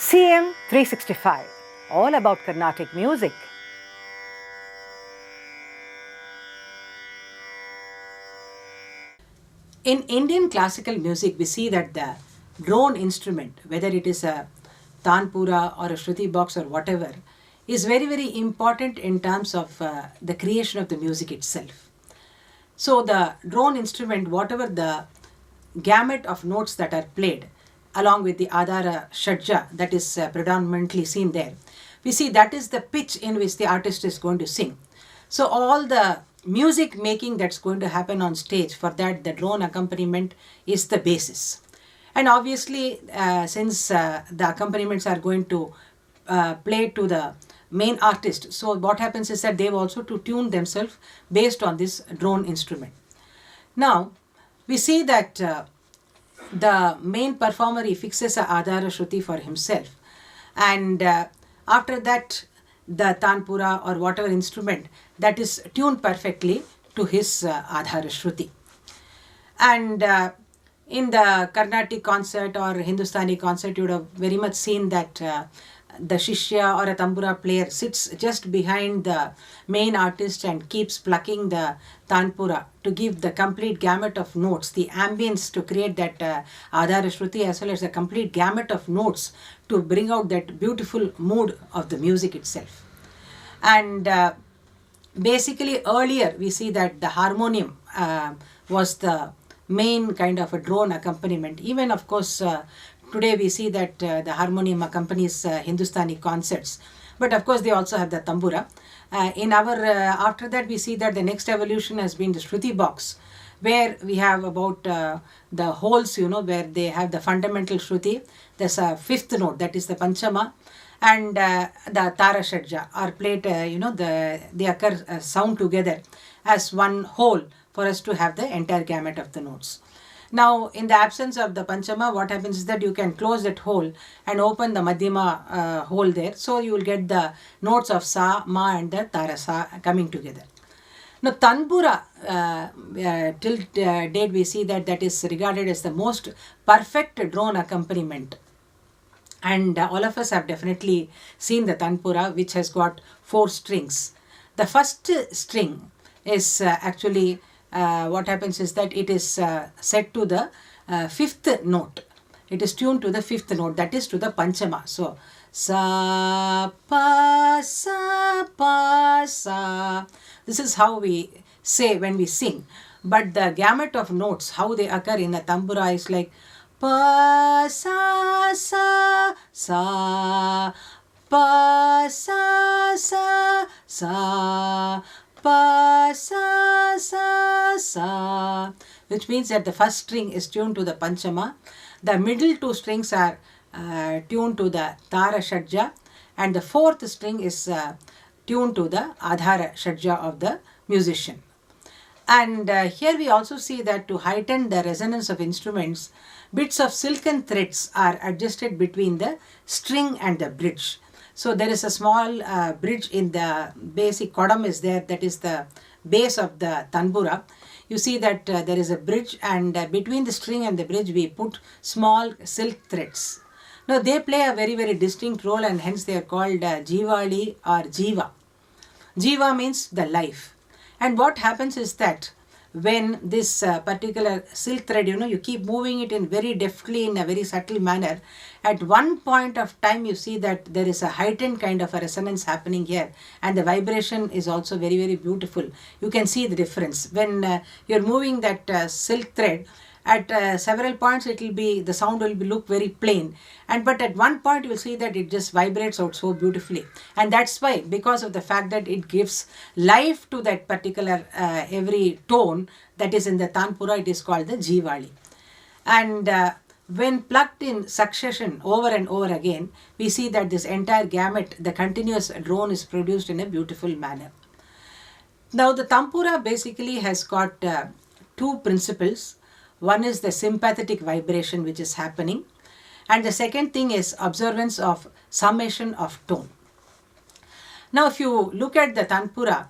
CM 365, all about Carnatic music. In Indian classical music, we see that the drone instrument, whether it is a tanpura or a Shruti Box or whatever, is very, very important in terms of the creation of the music itself. So the drone instrument, whatever the gamut of notes that are played, along with the Adhara Shadja that is predominantly seen there, we see that is the pitch in which the artist is going to sing. So all the music making that's going to happen on stage, for that the drone accompaniment is the basis. And obviously since the accompaniments are going to play to the main artist, so what happens is that they have also to tune themselves based on this drone instrument. Now we see that the main performer, he fixes a Adhara Shruti for himself, and after that the tanpura or whatever instrument that is tuned perfectly to his Adhara Shruti. And in the Carnatic concert or Hindustani concert, you would have very much seen that the Shishya or a Tambura player sits just behind the main artist and keeps plucking the tanpura to give the complete gamut of notes, the ambience to create that Adhara Shruti, as well as the complete gamut of notes to bring out that beautiful mood of the music itself. And basically earlier we see that the harmonium was the main kind of a drone accompaniment. Even of course today we see that the harmonium accompanies Hindustani concerts, but of course they also have the tambura. In our after that we see that the next evolution has been the Shruti Box, where we have about the holes, where they have the fundamental Shruti. There's a fifth note, that is the Panchama, and the Tara Shadja are played, they occur sound together as one whole for us to have the entire gamut of the notes. Now, in the absence of the Panchama, what happens is that you can close that hole and open the Madhyama hole there. So you will get the notes of Sa, Ma and the Tara Sa coming together. Now, Tanpura, till date we see that that is regarded as the most perfect drone accompaniment. And all of us have definitely seen the Tanpura, which has got 4 strings. The first string is actually what happens is that it is set to the 5th note. It is tuned to the 5th note, that is to the Panchama. So, Sa, Pa, Sa, Pa, Sa. This is how we say when we sing. But the gamut of notes, how they occur in the Tambura is like Pa, Sa, Sa, Sa, Pa, Sa, Sa, Sa, Pa, Sa, Sa, Sa, which means that the first string is tuned to the Panchama, the middle 2 strings are tuned to the Tara Shadja, and the 4th string is tuned to the Adhara Shadja of the musician. And here we also see that to heighten the resonance of instruments, bits of silken threads are adjusted between the string and the bridge. So there is a small bridge in the basic kodam is there, that is the base of the tanpura. You see that there is a bridge, and between the string and the bridge we put small silk threads. Now they play a very, very distinct role, and hence they are called Jivali or Jiva. Jiva means the life. And what happens is that when this particular silk thread, you keep moving it in very deftly in a very subtle manner, at one point of time you see that there is a heightened kind of a resonance happening here, and the vibration is also very, very beautiful. You can see the difference when you're moving that silk thread. At several points it will be, the sound will look very plain, but at one point you will see that it just vibrates out so beautifully. And that's why, because of the fact that it gives life to that particular every tone that is in the tanpura, it is called the Jivali. And when plucked in succession over and over again, we see that this entire gamut, the continuous drone, is produced in a beautiful manner. Now the tanpura basically has got 2 principles. One is the sympathetic vibration which is happening, and the second thing is observance of summation of tone. Now if you look at the tanpura,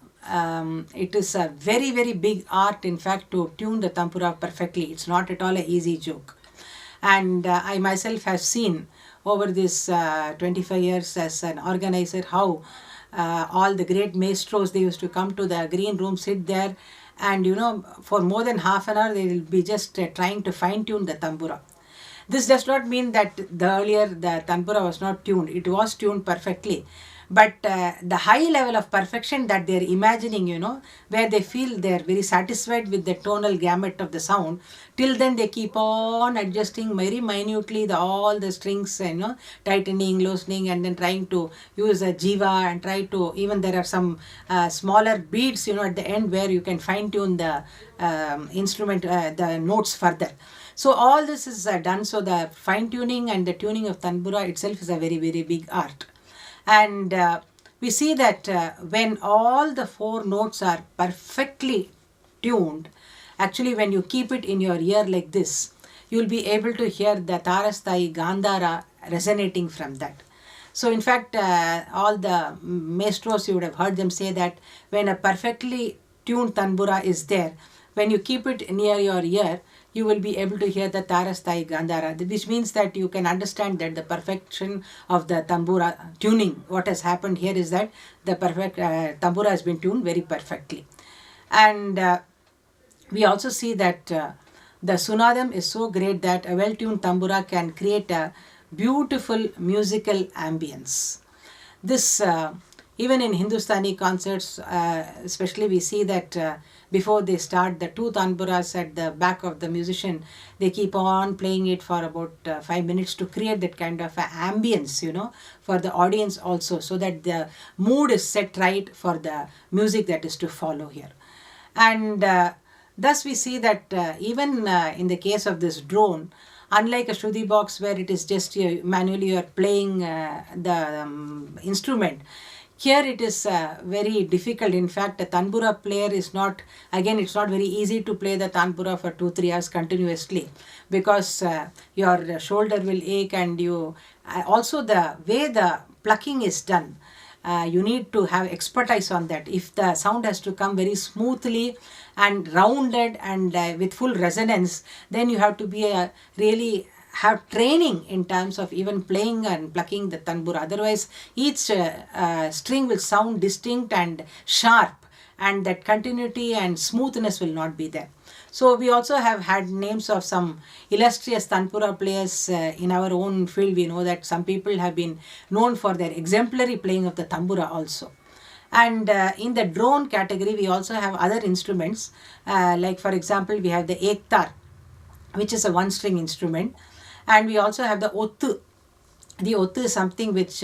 it is a very, very big art, in fact, to tune the tanpura perfectly. It's not at all an easy joke. And I myself have seen over this 25 years as an organizer, how all the great maestros, they used to come to the green room, sit there, and for more than half an hour they will be just trying to fine tune the tambura. This does not mean that the tanpura was not tuned. It was tuned perfectly. But the high level of perfection that they're imagining, where they feel they're very satisfied with the tonal gamut of the sound, till then they keep on adjusting very minutely all the strings, tightening, loosening, and then trying to use a jiva and try to, even there are some smaller beats, at the end where you can fine tune the instrument, the notes further. So all this is done. So the fine tuning and the tuning of tanpura itself is a very, very big art. And we see that when all the four notes are perfectly tuned, actually when you keep it in your ear like this, you will be able to hear the Tarasthai Gandhara resonating from that. So in fact, all the maestros, you would have heard them say that when a perfectly tuned tanpura is there, when you keep it near your ear, you will be able to hear the Tarasthai Gandhara, which means that you can understand that the perfection of the tambura tuning, what has happened here is that the perfect tambura has been tuned very perfectly. And we also see that the sunadam is so great that a well-tuned tambura can create a beautiful musical ambience. This even in Hindustani concerts, especially we see that before they start, the two tanpuras at the back of the musician, they keep on playing it for about 5 minutes to create that kind of ambience, for the audience also, so that the mood is set right for the music that is to follow here. And thus we see that even in the case of this drone, unlike a Shruti Box where it is just manually you are playing the instrument, here it is very difficult. In fact, a tanpura player is not, again, it's not very easy to play the tanpura for 2-3 hours continuously, because your shoulder will ache, and you also the way the plucking is done, you need to have expertise on that. If the sound has to come very smoothly and rounded and with full resonance, then you have to be really have training in terms of even playing and plucking the tanpura. Otherwise, each string will sound distinct and sharp, and that continuity and smoothness will not be there. So we also have had names of some illustrious tanpura players in our own field. We know that some people have been known for their exemplary playing of the tambura also. And in the drone category, we also have other instruments. Like for example, we have the ektar, which is a one-string instrument. And we also have the ottu. The ottu is something which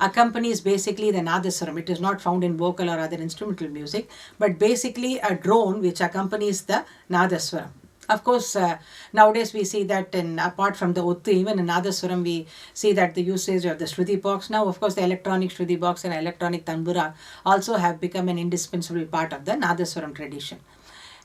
accompanies basically the nadaswaram. It is not found in vocal or other instrumental music, but basically a drone which accompanies the nadaswaram. Of course, nowadays we see that apart from the ottu, even in nadaswaram, we see that the usage of the Shruti Box. Now, of course, the electronic Shruti Box and electronic tanpura also have become an indispensable part of the nadaswaram tradition.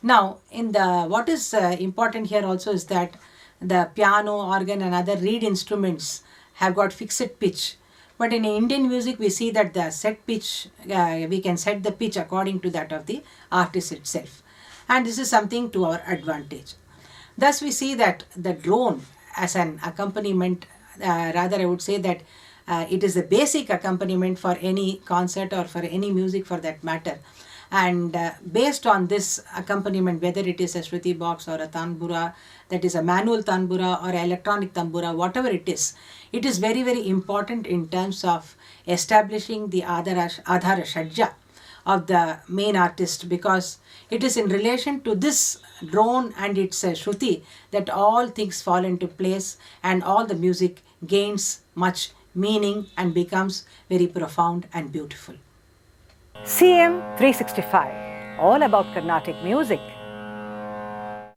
Now, in the what is important here also is that the piano, organ and other reed instruments have got fixed pitch. But in Indian music, we see that the set pitch, we can set the pitch according to that of the artist itself. And this is something to our advantage. Thus, we see that the drone as an accompaniment, rather I would say that it is a basic accompaniment for any concert or for any music for that matter. And based on this accompaniment, whether it is a Shruti Box or a tanpura, that is a manual tanpura or electronic tanpura, whatever it is very, very important in terms of establishing the adhara shajja of the main artist, because it is in relation to this drone and its Shruti that all things fall into place and all the music gains much meaning and becomes very profound and beautiful. CM 365, all about Carnatic music.